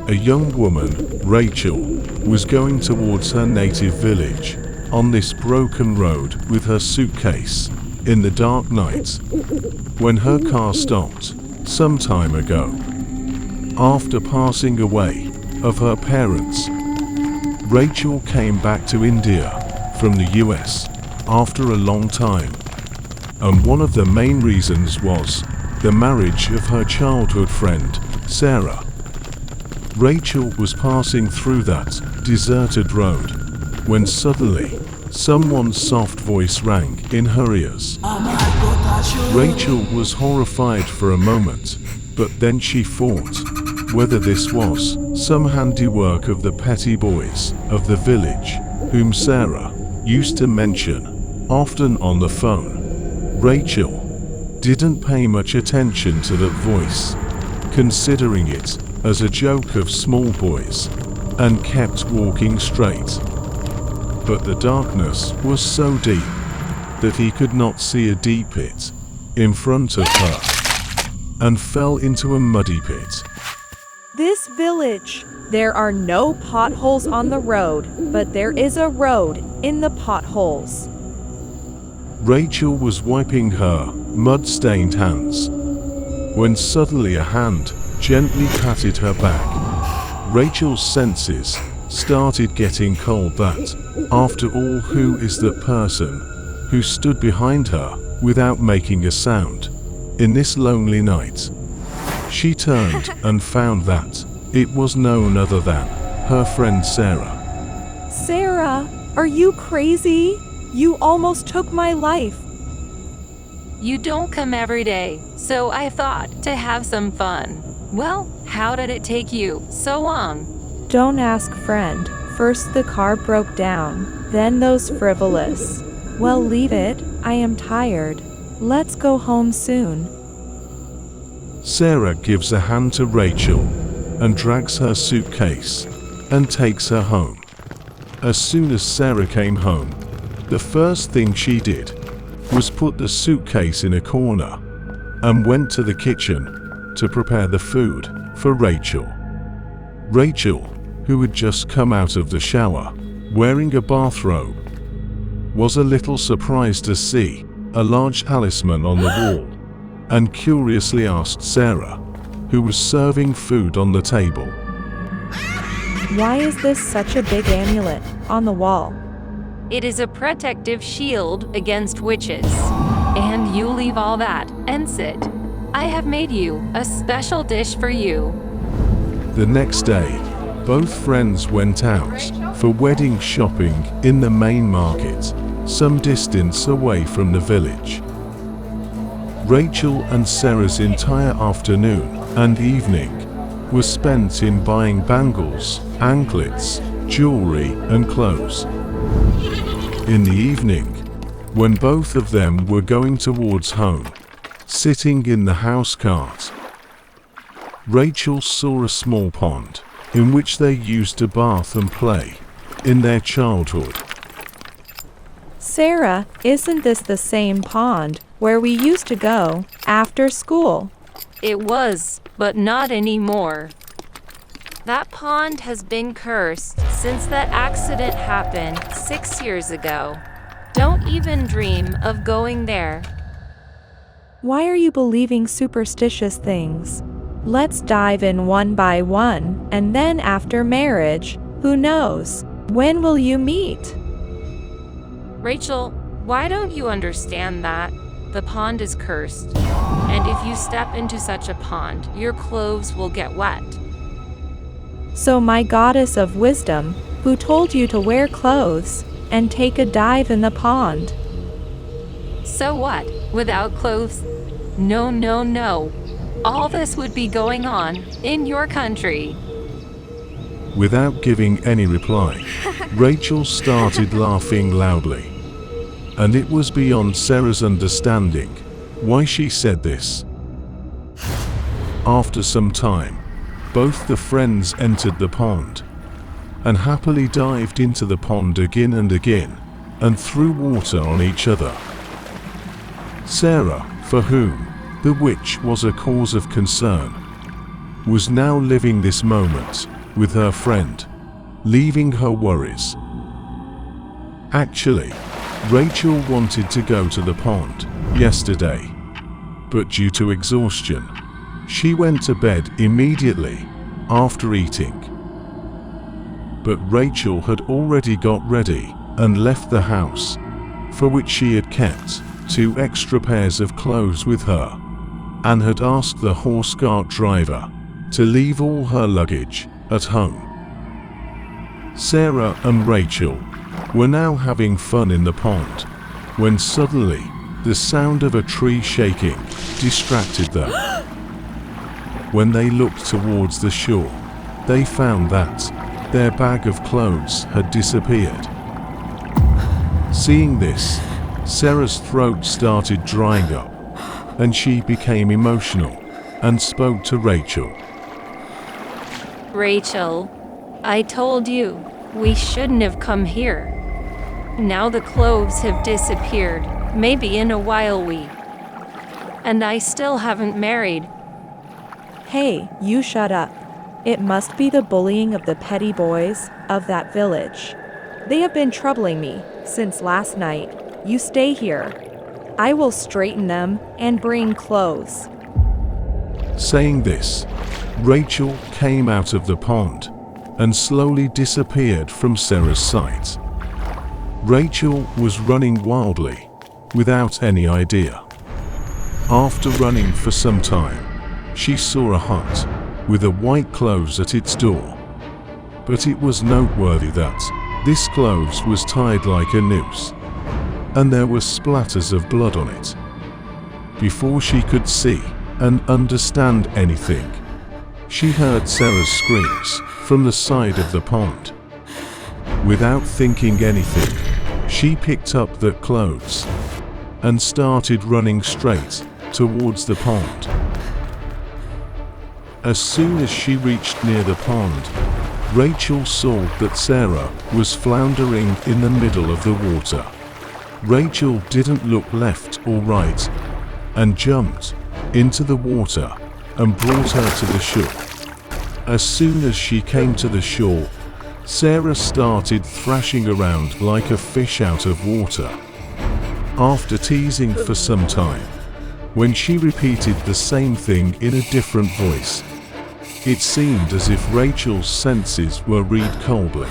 A young woman, Rachel, was going towards her native village on this broken road with her suitcase in the dark night when her car stopped some time ago. After passing away of her parents, Rachel came back to India from the US after a long time, and one of the main reasons was the marriage of her childhood friend, Sarah. Rachel was passing through that deserted road when suddenly someone's soft voice rang in her ears. Rachel was horrified for a moment, but then she thought whether this was some handiwork of the petty boys of the village, whom Sarah used to mention often on the phone. Rachel didn't pay much attention to that voice, considering it as a joke of small boys, and kept walking straight. But the darkness was so deep that he could not see a deep pit in front of her, and fell into a muddy pit. This village. There are no potholes on the road, but there is a road in the potholes. Rachel was wiping her mud-stained hands when suddenly a hand gently patted her back. Rachel's senses started getting cold. That, after all, who is that person who stood behind her without making a sound in this lonely night? She turned and found that it was none other than her friend Sarah. Sarah, are you crazy? You almost took my life. You don't come every day, so I thought to have some fun. Well, how did it take you so long? Don't ask, friend. First the car broke down, then those frivolous. Well, leave it. I am tired. Let's go home soon. Sarah gives a hand to Rachel and drags her suitcase and takes her home. As soon as Sarah came home, the first thing she did was put the suitcase in a corner and went to the kitchen to prepare the food for Rachel. Rachel, who had just come out of the shower wearing a bathrobe, was a little surprised to see a large talisman on the wall, and curiously asked Sarah, who was serving food on the table, Why is this such a big amulet on the wall? It is a protective shield against witches. And you leave all that and sit. I have made you a special dish for you. The next day, both friends went out for wedding shopping in the main market, some distance away from the village. Rachel and Sarah's entire afternoon and evening was spent in buying bangles, anklets, jewelry, and clothes. In the evening, when both of them were going towards home, sitting in the house cart, Rachel saw a small pond in which they used to bath and play in their childhood. Sarah, isn't this the same pond where we used to go after school? It was, but not anymore. That pond has been cursed since that accident happened 6 years ago. Don't even dream of going there. Why are you believing superstitious things? Let's dive in one by one, and then after marriage, who knows? When will you meet? Rachel, why don't you understand that? The pond is cursed, and if you step into such a pond, your clothes will get wet. So my goddess of wisdom, who told you to wear clothes and take a dive in the pond? So what, without clothes? No, no, no. All this would be going on in your country. Without giving any reply, Rachel started laughing loudly. And it was beyond Sarah's understanding why she said this. After some time, both the friends entered the pond and happily dived into the pond again and again and threw water on each other. Sarah, for whom the witch was a cause of concern, was now living this moment with her friend, leaving her worries. Actually, Rachel wanted to go to the pond yesterday, but due to exhaustion, she went to bed immediately after eating. But Rachel had already got ready and left the house, for which she had kept 2 extra pairs of clothes with her, and had asked the horse cart driver to leave all her luggage at home. Sarah and Rachel were now having fun in the pond, when suddenly the sound of a tree shaking distracted them. When they looked towards the shore, they found that their bag of clothes had disappeared. Seeing this, Sarah's throat started drying up, and she became emotional and spoke to Rachel. Rachel, I told you, we shouldn't have come here. Now the clothes have disappeared, maybe in a while and I still haven't married. Hey, you shut up. It must be the bullying of the petty boys of that village. They have been troubling me since last night. You stay here. I will straighten them and bring clothes. Saying this, Rachel came out of the pond and slowly disappeared from Sarah's sight. Rachel was running wildly, without any idea. After running for some time, she saw a hut with a white clothes at its door. But it was noteworthy that this clothes was tied like a noose, and there were splatters of blood on it. Before she could see and understand anything, she heard Sarah's screams from the side of the pond. Without thinking anything, she picked up the clothes and started running straight towards the pond. As soon as she reached near the pond, Rachel saw that Sarah was floundering in the middle of the water. Rachel didn't look left or right and jumped into the water and brought her to the shore. As soon as she came to the shore, Sarah started thrashing around like a fish out of water. After teasing for some time, when she repeated the same thing in a different voice, it seemed as if Rachel's senses were read coldly.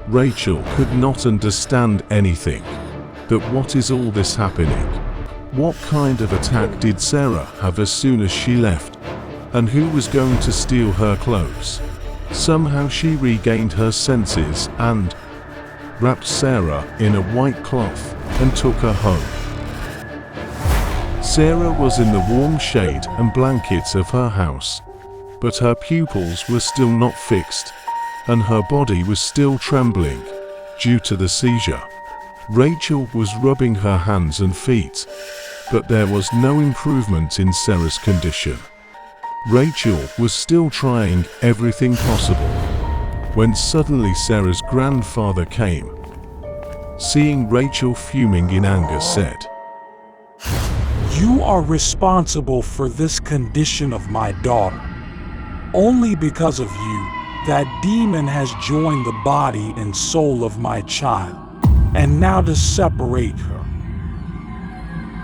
Rachel could not understand anything. That what is all this happening? What kind of attack did Sarah have as soon as she left? And who was going to steal her clothes? Somehow she regained her senses and wrapped Sarah in a white cloth and took her home. Sarah was in the warm shade and blankets of her house, but her pupils were still not fixed, and her body was still trembling due to the seizure. Rachel was rubbing her hands and feet, but there was no improvement in Sarah's condition. Rachel was still trying everything possible, when suddenly Sarah's grandfather came. Seeing Rachel fuming in anger, said, "You are responsible for this condition of my daughter. Only because of you, that demon has joined the body and soul of my child, and now to separate her."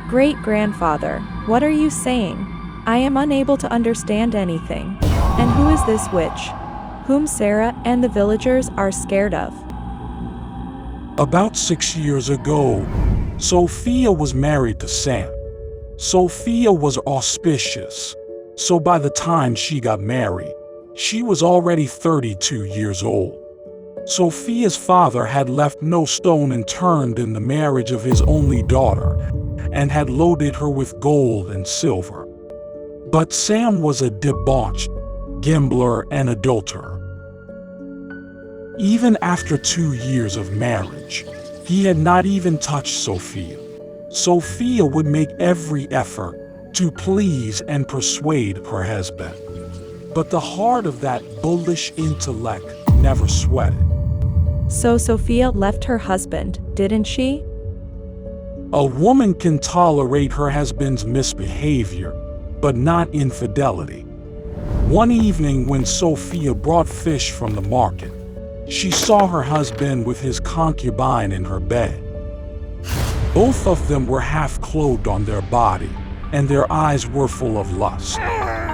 Great-grandfather, what are you saying? I am unable to understand anything. And who is this witch, whom Sarah and the villagers are scared of? About 6 years ago, Sophia was married to Sam. Sophia was auspicious, so by the time she got married, she was already 32 years old. Sophia's father had left no stone unturned in the marriage of his only daughter, and had loaded her with gold and silver. But Sam was a debauched gambler and adulterer. Even after 2 years of marriage, he had not even touched Sophia. Sophia would make every effort to please and persuade her husband. But the heart of that bullish intellect never sweated. So Sophia left her husband, didn't she? A woman can tolerate her husband's misbehavior, but not infidelity. One evening when Sophia brought fish from the market, she saw her husband with his concubine in her bed. Both of them were half clothed on their body, and their eyes were full of lust.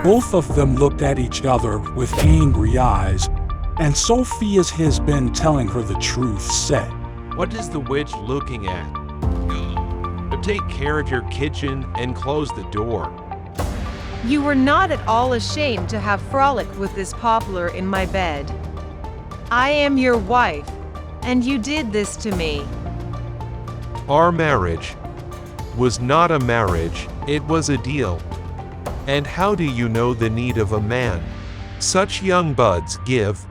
Both of them looked at each other with angry eyes, and Sophia's husband, telling her the truth, said, "What is the witch looking at? But take care of your kitchen and close the door." You were not at all ashamed to have frolicked with this poplar in my bed. I am your wife, and you did this to me. Our marriage was not a marriage, it was a deal. And how do you know the need of a man? Such young buds give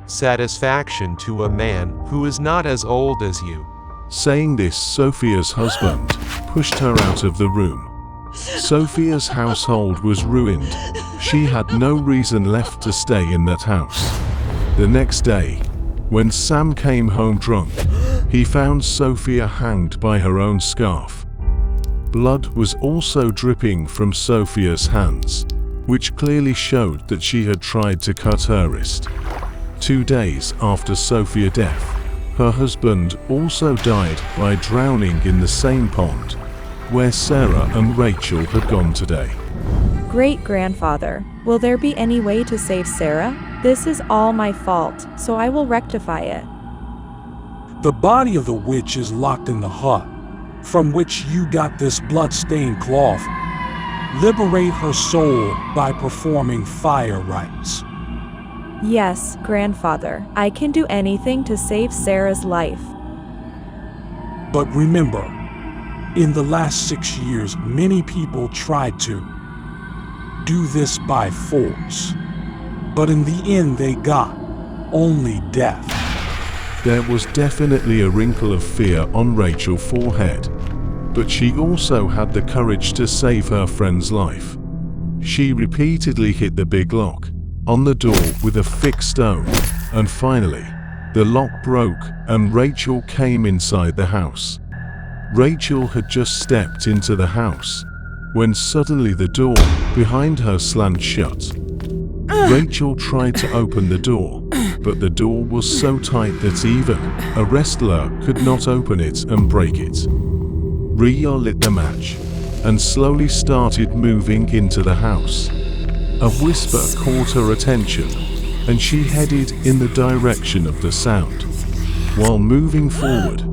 satisfaction to a man who is not as old as you. Saying this, Sophia's husband pushed her out of the room. Sophia's household was ruined. She had no reason left to stay in that house. The next day, when Sam came home drunk, he found Sophia hanged by her own scarf. Blood was also dripping from Sophia's hands, which clearly showed that she had tried to cut her wrist. 2 days after Sophia's death, her husband also died by drowning in the same pond where Sarah and Rachel had gone today. Great-grandfather, will there be any way to save Sarah? This is all my fault, so I will rectify it. The body of the witch is locked in the hut, from which you got this blood-stained cloth. Liberate her soul by performing fire rites. Yes, grandfather, I can do anything to save Sarah's life. But remember, in the last 6 years, many people tried to do this by force. But in the end, they got only death. There was definitely a wrinkle of fear on Rachel's forehead, but she also had the courage to save her friend's life. She repeatedly hit the big lock on the door with a thick stone, and finally, the lock broke and Rachel came inside the house. Rachel had just stepped into the house when suddenly the door behind her slammed shut. Rachel tried to open the door, but the door was so tight that even a wrestler could not open it and break it. Rhea lit the match and slowly started moving into the house. A whisper caught her attention, and she headed in the direction of the sound. While moving forward,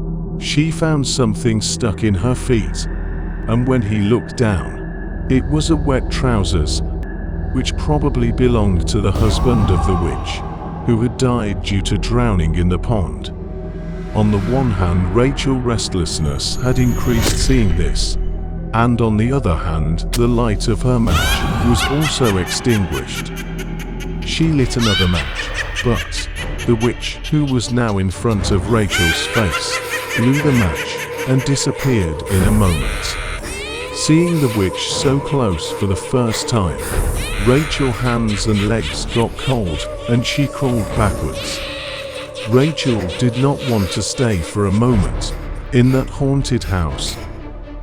she found something stuck in her feet, and when he looked down, it was a wet trousers, which probably belonged to the husband of the witch, who had died due to drowning in the pond. On the one hand, Rachel's restlessness had increased seeing this, and on the other hand, the light of her match was also extinguished. She lit another match, but the witch, who was now in front of Rachel's face, blew the match and disappeared in a moment. Seeing the witch so close for the first time, Rachel's hands and legs got cold and she crawled backwards. Rachel did not want to stay for a moment in that haunted house,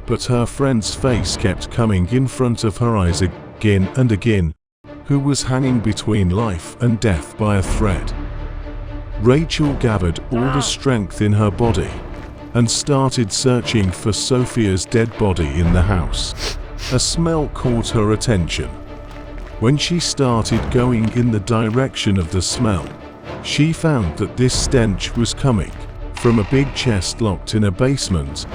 but her friend's face kept coming in front of her eyes again and again, who was hanging between life and death by a thread. Rachel gathered all the strength in her body and started searching for Sophia's dead body in the house. A smell caught her attention. When she started going in the direction of the smell, she found that this stench was coming from a big chest locked in a basement.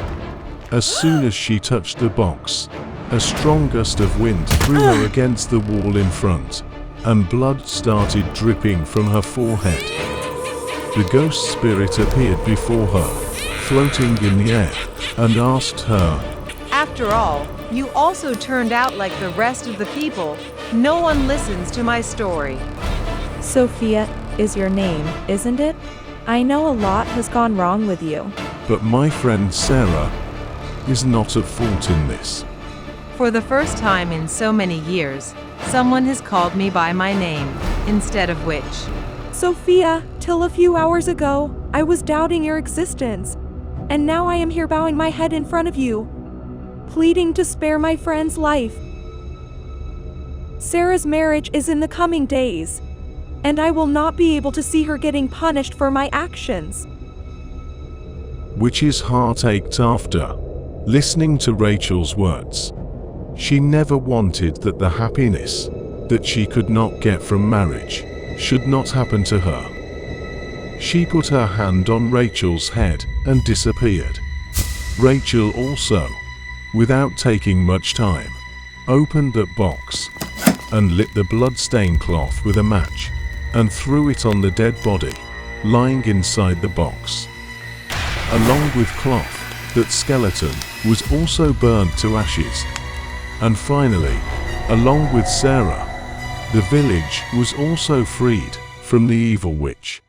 As soon as she touched the box, a strong gust of wind threw her against the wall in front, and blood started dripping from her forehead. The ghost spirit appeared before her, floating in the air, and asked her, After all, you also turned out like the rest of the people. No one listens to my story. Sophia is your name, isn't it? I know a lot has gone wrong with you. "But my friend Sarah is not at fault in this." For the first time in so many years, someone has called me by my name, instead of witch. Sophia, till a few hours ago, I was doubting your existence, and now I am here bowing my head in front of you, pleading to spare my friend's life. Sarah's marriage is in the coming days, and I will not be able to see her getting punished for my actions. Witch's heart ached after listening to Rachel's words. She never wanted that the happiness that she could not get from marriage should not happen to her. She put her hand on Rachel's head and disappeared. Rachel also, without taking much time, opened that box and lit the blood-stained cloth with a match and threw it on the dead body lying inside the box. Along with cloth, that skeleton was also burned to ashes. And finally, along with Sarah, the village was also freed from the evil witch.